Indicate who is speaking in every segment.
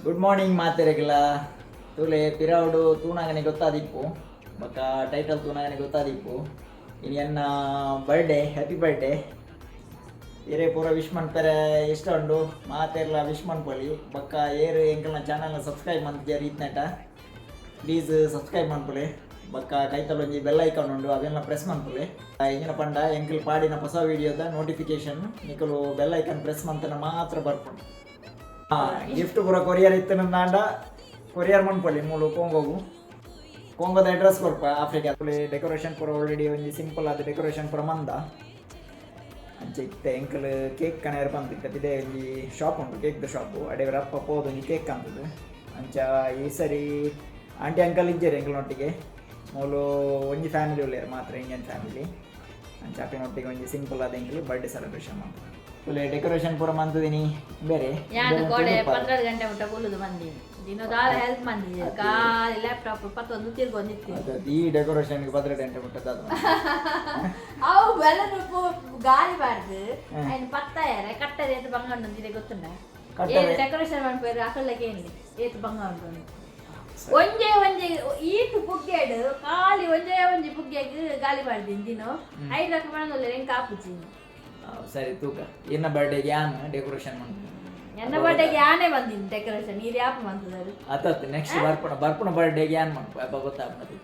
Speaker 1: Good morning ಮಾತೆರೆಗಳ ತುಲೆ ಪಿರೌಡು ತೂನಾಗನೆ ಗೊತ್ತಾದಿಪ್ಪು ಬೊಕ್ಕ title ತೂನಾಗನೆ ಗೊತ್ತಾದಿಪ್ಪು ಇನ್ನು ಎನ್ನ ಬರ್ಡೇ ಹ್ಯಾಪಿ ಬರ್ಡೇ ಏರೇ ಪೂರ ವಿಶ್ ಮನ್ಪರೆ ಇಷ್ಟ ಉಂಡು ಮಾತೆರ್ಲ ವಿಶ್ ಮನ್ಪೊಲಿ ಬೊಕ್ಕ ಏರು ಎಂಕಲ್ನ ಚಾನಲ್ನ ಸಬ್ಸ್ಕ್ರೈಬ್ ಮಂತಿದ್ಯ ರೀತ್ನೆಟ ಪ್ಲೀಸ್ ಸಬ್ಸ್ಕ್ರೈಬ್ ಮನ್ಪೊಲಿ ಬೊಕ್ಕ ಕೈತಲ್ ಒಂಜಿ ಬೆಲ್ ಐಕಾನ್ ಉಂಡು ಅವೆಲ್ಲ ಪ್ರೆಸ್ ಮನ್ಪೊಲಿ ಇಂಗಿನ ಪಂಡ ಎಂಕಲ್ ಪಾಡಿನ ಹೊಸ ವಿಡಿಯೋದ ನೋಟಿಫಿಕೇಶನ್ ನಿಕಲು ಬೆಲ್ ಐಕಾನ್ ಪ್ರೆಸ್ ಮಂತನ ಮಾತ್ರ ಬರ್ಪುಂಡು ಗಿಫ್ಟ್ ಪೂರ ಕೊರಿಯರ್ ಇತ್ತು ನಂದಾಂಡ ಕೊರಿಯರ್ ಮನ್ಪೊಲಿ ಮೂಲು ಕೊಂಗೋದ ಅಡ್ರೆಸ್ ಕೊರ್ಪ ಆಫ್ರಿಕಾ ಡೆಕೋರೇಷನ್ ಪೂರ ಆಲ್ರೆಡಿ ಒಂಜಿ ಸಿಂಪಲ್ ಆದ ಡೆಕೋರೇಷನ್ ಪೂರ ಮಂದ ಅಂಚೆ ಇತ್ತೆ ಎಂಕಲ್ ಕೇಕ್ ಕಣೆಯರ್ ಬಂತಿತ್ತು ಇದೇ ಒಂಜಿ ಶಾಪ್ ಉಂಟು ಕೇಕ್ದ ಶಾಪು ಅಡೆಯವ್ರ ಅಪ್ಪ ಹೋದ ಒಂಜಿ ಕೇಕ್ ಅಂತದ್ದು ಅಂಚ ಈ ಸರಿ ಆಂಟಿ ಅಂಕಲ್ ಇದ್ದೇರಿ ಎಂಕಲ್ನೊಟ್ಟಿಗೆ ಮೂಲು ಒಂಜಿ ಫ್ಯಾಮಿಲಿ ಉಳ್ಳೇರು ಮಾತ್ರ ಇಂಡಿಯನ್ ಫ್ಯಾಮಿಲಿ ಅಂಚ ಅಪ್ಪಿನೊಟ್ಟಿಗೆ ಒಂಜಿ ಸಿಂಪಲ್ ಆದ ಎಂಕಲ್ ಬರ್ಡೇ ಸೆಲೆಬ್ರೇಷನ್ ಮಾಡ್ತಾರೆ ಫುಲ್ ಡೆಕೋರೇಷನ್ ಪೂರ ಮಂತದಿನಿ ಬೇರೆ
Speaker 2: ಯಾನು ಕೋಡೆ 12 ಗಂಟೆ ಮುಟ್ಟ ಕೂಲುದು ಬಂದಿನಿ ದಿನದಾಲ ಹೆಲ್ಪ್ ಮಂದಿದೆ ಕಾಲಿ ಲ್ಯಾಪ್ಟಾಪ್ ಪತ್ತೊಂದು ತಿರ್ಗೊಂದಿತ್ತು
Speaker 1: ಈ ಡೆಕೋರೇಷನ್ ಗೆ 12 ಗಂಟೆ ಮುಟ್ಟದ
Speaker 2: ಅವು ಬೆಲನು ಗಾಳಿ ಬಾರ್ದು ಐನ್ ಪತ್ತಾಯರೆ ಕಟ್ಟದೆ ಏತು ಬಂಗಣ್ಣ ಅಂದಿದೆ ಗೊತ್ತುಂಡ ಏ ಡೆಕೋರೇಷನ್ ಮಾಡ್ಬೇರೆ ಅಕಲ್ಲಕ್ಕೆ ಏನಿದೆ ಏತು ಬಂಗಣ್ಣ ಒಂಜೆ ಈಟು ಪುಗ್ಗೆಡು ಕಾಲಿ ಒಂಜೆ ಪುಗ್ಗೆಗೆ ಗಾಳಿ ಬಾರ್ದಿನ್ ದಿನ 5 ಲಕ್ಷ ಮಾಡೊಲ್ಲ ಎಂಕ ಆಪುಚಿ
Speaker 1: ಸರಿ ತೂಕ ಎನ್ನ ಬರ್ಡೇಗೆ ಯಾನ್ ಡೆಕೋರೇಷನ್ ಮಾಡ್ತೀನಿ
Speaker 2: ಎನ್ನ ಬರ್ಡೇಗೆ ಯಾನೇ ಬಂದಿನಿ ಡೆಕೋರೇಷನ್ ಇದು ಯಾಪ ಬಂತದರು
Speaker 1: ಅತ್ತ ನೆಕ್ಸ್ಟ್ ಬರ್ಪಣ ಬರ್ಡೇಗೆ ಯಾನ್ ಮಾಡ್ಕೊ ಅಪ್ಪ ಗೊತ್ತಾಗ್ತದೆ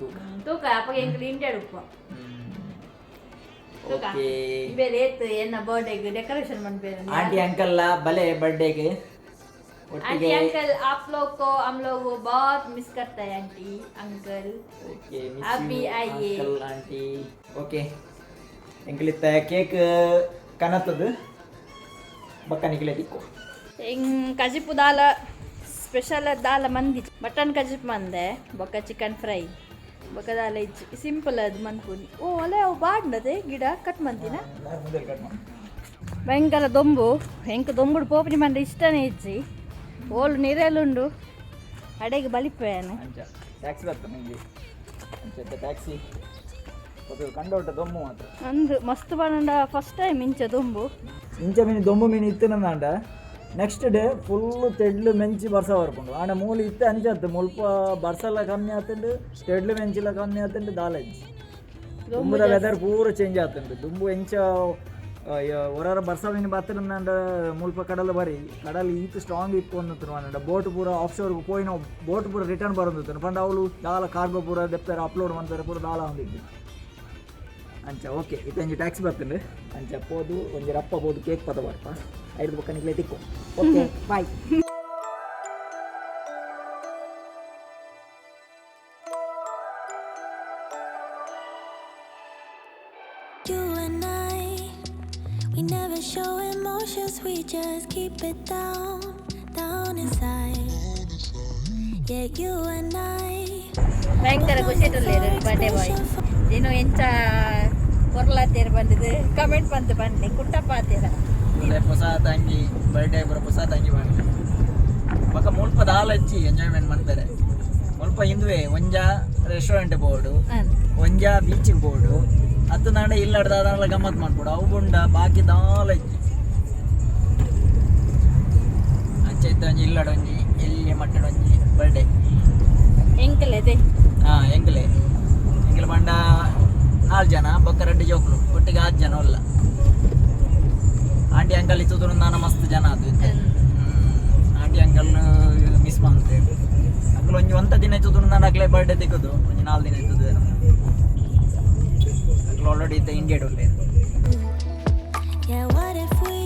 Speaker 2: ತೂಕ ಅಪ್ಪಗೆ ಎಂಕಲ್ ಇಂಟೆಡ್ ಉಪ್ಪ
Speaker 1: ಓಕೆ
Speaker 2: ಬೇರೆ ಏತ್ ಎನ್ನ ಬರ್ಡೇಗೆ ಡೆಕೋರೇಷನ್ ಮಾಡ್ಬೇರೆ
Speaker 1: ಆಂಟಿ ಅಂಕಲ್ ಬಲೆ ಬರ್ಡೇಗೆ
Speaker 2: आंटी अंकल आप लोग को हम लोग बहुत मिस करता है आंटी अंकल
Speaker 1: ओके
Speaker 2: आप भी आइए
Speaker 1: अंकल आंटी ओके अंकल इत्ता केक कनतद बक्का निकले टिक्को
Speaker 2: इंग कजिपु दाल स्पेशल दाल मंदी मटन कजिप मंदे बक्का चिकन फ्राई बक्का दाल इच्చి सिंपल अद मन्पुनी ओ अले अव बाड्नदे गिಡ ಕಟ್ ಮಂತಿನ ಭಯಂಕರ ದೊಂಬು ಹೆಂಕ ದೊಂಬುಡು ಪೋಪನಿ ಮಂಡ ಇಷ್ಟನೇ ಇಜ್ಜಿ ಓಲು ನೀರೆಲ್ಲುಂಡು ಅಡೆಗೆ ಬಲಿಪೇನು
Speaker 1: ಟ್ಯಾಕ್ಸಿ ಬರ್ತದೆ ನಿಮಗೆ ಟ್ಯಾಕ್ಸಿ ಕಂಡೋಟ ದೊಂಬು ಮಾತ್ರ
Speaker 2: ಅಂದು ಮಸ್ತ್ ಬಂಡ ಫಸ್ಟ್ ಟೈಮ್ ಇಂಚ ದೊಂಬು
Speaker 1: ಮೀನು ದೊಂಬು ಮೀನು ಇತ್ತು ನಂದಾಂಡ ನೆಕ್ಸ್ಟ್ ಡೇ ಫುಲ್ಲು ತೆಡ್ಲು ಮೆಂಚಿ ಬರ್ಸ ಬರ್ಕೊಂಡು ಆಂಡ ಮೂಲು ಇತ್ತು ಅಂಚತ್ತು ಮುಲ್ಪ ಬರ್ಸಲ್ಲ ಕಮ್ಮಿ ಆತುಂಡು ತೆಡ್ಲು ಮೆಂಚಿಲ್ಲ ಕಮ್ಮಿ ಆತುಂಡು ದಾಲ ಇಜ್ಜಿ ದುಂಬುದ ವೆದರ್ ಪೂರ ಚೇಂಜ್ ಆತುಂಡು ದುಂಬು ಎಂಚ ಒರಾರ ಬರ್ಸ ಮೀನು ಬತ್ತರಂದಾಂಡ ಮುಲ್ಪ ಕಡಲು ಬರಿ ಕಡಲು ಈತು ಸ್ಟ್ರಾಂಗ್ ಇತ್ತು ಅನ್ನುತ್ತರ ಬೋಟ್ ಪೂರ ಆಫ್ ಶೋರ್ ಪೋಯಿನ ಬೋಟ್ ಪೂರ ರಿಟರ್ನ್ ಬರೋದು ಪಂಡ ಅವಳು ದಾಲ ಕಾರ್ಗೋ ಪೂರ ದೆಪ್ತಾರೆ ಅಪ್ಲೋಡ್ ಮಾಡ್ತಾರೆ ಪೂರ ದಾಲ ಹೊಂದಿದ್ದು ಅಂಚ ಓಕೆ ಇತ್ತಂಜಿ ಟ್ಯಾಕ್ಸಿ ಬರ್ತಂಡು ಅಂಚ ಪೋದು ಒಂಜಿ ರಪ್ಪ ಪೋದು ಕೇಕ್ ಪದ ಬರ್ಪ 5 ಬೊಕ್ಕ ನಿಕ್ಲೆ ತಿಕ್ಕು okay bye
Speaker 3: We never show emotions, we just keep it down inside. Yeah, you and I.
Speaker 2: ಭಯಂಕರ ಖುಷಿ ಇರಲಿಲ್ಲ ಬರ್ಡೇ ಬಾಯ್ ನೀನು ಎಂಚ ಕೊರ್ಲಾತೀರ ಬಂದಿದ್ದು ಕಮೆಂಟ್ ಬಂತು ಬನ್ನಿ ಕುಟ್ಟಪ್ಪ ಆತೀರ
Speaker 1: ಹೊಸ ತಂಗಿ ಬರ್ಡೇ ಬರೋ ಹೊಸ ತಂಗಿ ಮಾಡಿ ಬೊಕ್ಕ ಮುಲ್ಪ ದಾಲ ಹಚ್ಚಿ ಎಂಜಾಯ್ಮೆಂಟ್ ಮಾಡ್ತಾರೆ ಮುಲ್ಪ ಹಿಂದುವೆ ಒಂಜ ರೆಸ್ಟೋರೆಂಟ್ ಬೋರ್ಡು ಒಂಜ ಬೀಚಿಗೆ ಬೋರ್ಡು ಹತ್ತು ನಾಡ ಇಲ್ಲಡ್ದಾದಲ್ಲ ಗಮ್ಮತ್ ಮಾಡ್ಕೊಡು ಅವು ಬುಂಡ ಬಾಕಿ ದಾಲ ಇಜ್ಜಿ ಅಂಚೆ ಇದ್ದಂಜಿ ಇಲ್ಲಡೊಂಜಿ ಎಲ್ಲಿ ಮಟ್ಟಡೊಂಜಿ ಬರ್ಡೇ
Speaker 2: ಎಂಕಲೆ ಅದೇ
Speaker 1: ಎಂಕಲೆ ಬಂಡ 4 ಜನ ಬೊಕ್ಕ 2 ಜೋಕ್ಲು ಒಟ್ಟಿಗೆ 10 ಜನ ಅಲ್ಲ ಆಂಟಿ ಅಂಕಲ್ ಇತ್ತು ನಾನು ಮಸ್ತ್ ಜನ ಅದು ಆಂಟಿ ಅಂಕಲ್ ಮಿಸ್ ಮಾಡ್ತೇವೆ ಅಕ್ಲು ಒಂಜಿ ದಿನ ಇತ್ತು ನಾನು ಅಕ್ಲೆ ಬರ್ಡೇ ತೆಗೆದು ಒಂಜಿ 4 ದಿನ ಇತ್ತು ಅಕ್ಲು ಆಲ್ರೆಡಿ ಇತ್ತು ಇಂಡಿಯಾ ಒಳ್ಳೆ
Speaker 3: Yeah, what if we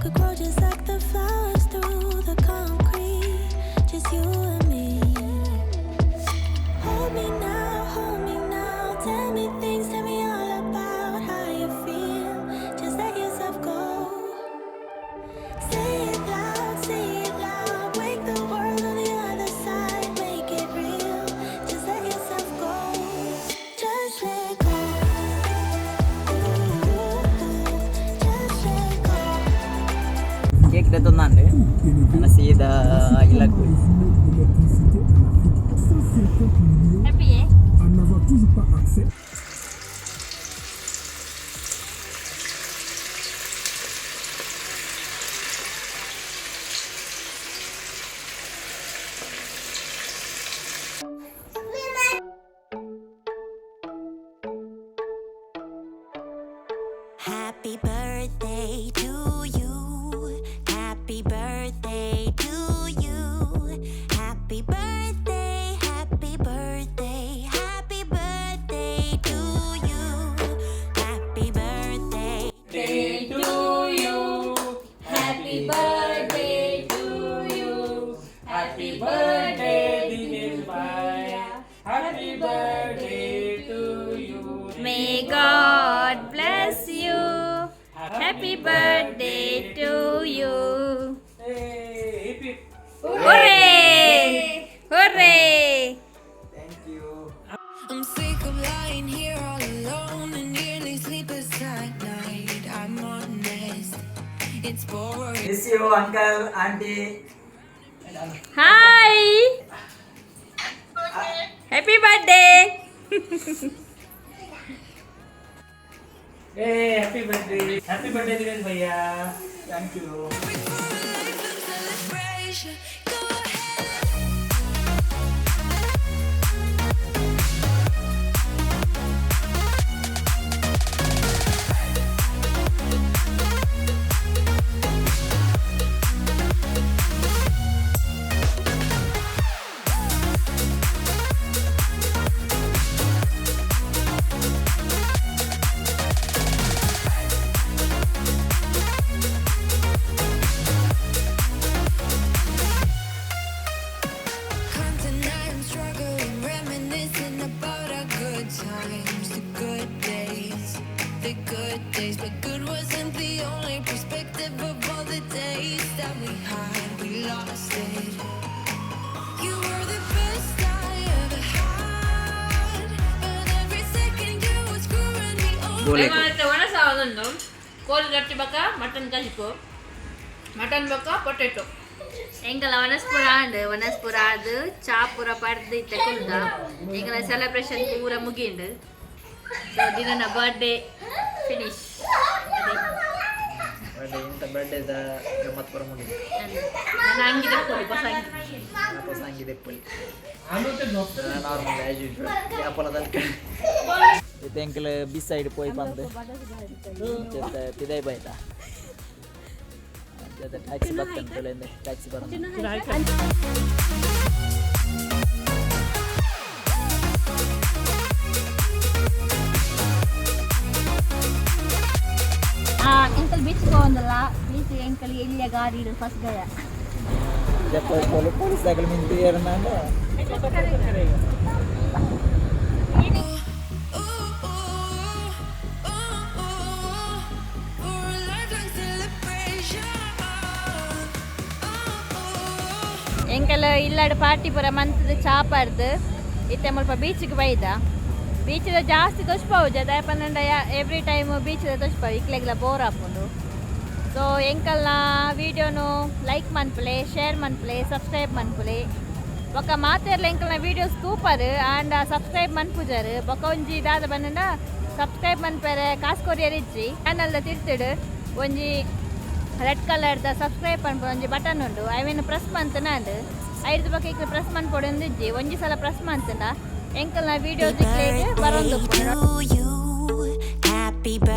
Speaker 3: could grow just like the flowers through the concrete, just you and me. Hold me now, tell me things, tell me all about how you feel. Just let yourself go. Say it loud, wake the world on the other side, make it real. Just let yourself go, just let go.
Speaker 1: ఎత్తున్నాండి మన సీదా ఇళ్ళకు
Speaker 2: happy
Speaker 3: Happy birthday to you. Happy birthday to you. Happy birthday, happy birthday, happy birthday to you. Happy birthday
Speaker 2: to you. Happy birthday to you. Happy birthday, Dinesh bhai. Happy birthday to you. May God bless you. Happy birthday to you. Hooray! Hooray!
Speaker 1: Thank you
Speaker 3: I'm sick of lying here all alone and nearly sleepless at night. I'm honest, it's boring.
Speaker 1: Miss you uncle aunty
Speaker 2: Hi! Happy birthday!
Speaker 4: Happy birthday Dinesh भैया
Speaker 1: thank you
Speaker 3: Celebration, go ahead. Come tonight, I'm struggling, reminiscing about our good times, the good days, but good wasn't the only perspective of all the days that we had, we lost it. You were the best I ever had, but every second you was screwing me over.
Speaker 1: ಬೋಲೇಕು
Speaker 2: ಒಣಸಾವದನ್ನು ಕೋಲ್ ಗಟ್ಟಿ ಬಕ mutton ಕಲಿಕೋ mutton ಬಕ potato ಎಂಗಲ ವನಸ್ಪುರ ಅದು ಚಾ ಪೂರ ಪಡ್ದು ಇತ್ತೆ ಕುಲ್ದ ಎಂಗಲ celebration ಪೂರ ಮುಗಿಂಡು so ದಿನ ಬರ್ಡೇ ಫಿನಿಶ್
Speaker 1: ಬರ್ಡೇ ಇಂಥ ಬರ್ಡೇದ ಗಮ್ಮತ್ ಪುರ ಮುಗಿದು
Speaker 2: ನಾನು ಹಂಗಿದೆ ಹೊಸ
Speaker 1: ಹೊಸ ಹಂಗಿದೆ ಪುಳಿ ನಾರ್ಮಲ್ ಆ್ಯಸ್ ಯೂಶ್ವಲ್ ಯಾಪಲ ತನಕ ಇದು ಎಂಕಲ್ ಬಿ ಸೈಡ್ ಪೋಯ್ ಬಂದು ಪಿದೈ ಬೈತ ಟ್ಯಾಕ್ಸಿ ಬರ್ತಂತೆ ಟ್ಯಾಕ್ಸಿ ಬರೋದು
Speaker 2: ಎಂಕಲ್ ಬೀಚ್ಗೆ ಹೋಗಂದಲ್ಲ ಬೀಚ್ಗೆ ಎಂಕಲ್ ಇಲ್ಲಿಯ ಗಾಡಿ ಇಡು ಫಸ್ಟ್ ಗಯ
Speaker 1: ಪೊಲೀಸ್ ದಾಖಲೆ ಮಿಂತು ನಾನು
Speaker 2: ಎಂಕಲ್ ಇಲ್ಲಾಡು ಪಾರ್ಟಿ ಪೂರ ಮಂತದ ಚಾಪರ್ದು ಇತ್ತೆ ಮುಲ್ಪ ಬೀಚ್ಗೆ ಬೈದ ಬೀಚ್ದ ಜಾಸ್ತಿ ತೊಚ್ಪವುಜ ದಯಪಂಡ ಎವ್ರಿ ಟೈಮ್ ಬೀಚ್ದ ತೊಚ್ಪವು ಇಕ್ಲೆಗ್ಲ ಬೋರ್ ಹಾಕೊಂಡು ಸೊ ಎಂಕಲ್ನ ವೀಡಿಯೋನು ಲೈಕ್ ಮನ್ಪುಲೆ ಶೇರ್ ಮನ್ಪುಲೆ ಸಬ್ಸ್ಕ್ರೈಬ್ ಮನ್ಪುಲೆ ಬೊಕ್ಕ ಮಾತೆರ್ಲ ಎಂಕಲ್ನ ವೀಡಿಯೋಸ್ ತೂಪರ್ ಆಂಡ್ ಸಬ್ಸ್ಕ್ರೈಬ್ ಮನ್ಪುಜರ್ ಬೊಕ್ಕ ಒಂಜಿ ದಾದ ಬಂದ ಸಬ್ಸ್ಕ್ರೈಬ್ ಮನ್ಪೆರೆ ಕಾಸು ಕೊರಿಯರ್ ಇಜ್ಜಿ ಚಾನಲ್ದ ತಿರ್ತಿಡು ಒಂಜಿ ರೆಡ್ ಕಲರ್ದ ಸಬ್ಸ್ಕ್ರೈಬ್ ಪನ್ಪು ಒಂಜಿ ಬಟನ್ ಉಂಡು ಅವೇನು ಪ್ರೆಸ್ ಮಂತನಾಂಡ್ ಐದು ಬೊಕ್ಕ ಈಗ ಪ್ರೆಸ್ ಮನ್ಪೊಡು ಇಜ್ಜಿ ಒಂಜಿ ಸಲ ಪ್ರೆಸ್ ಮಂತನ ಎಂಕಲ್ನ ವೀಡಿಯೋಸ್ ಬರೋದು
Speaker 3: Happy birthday.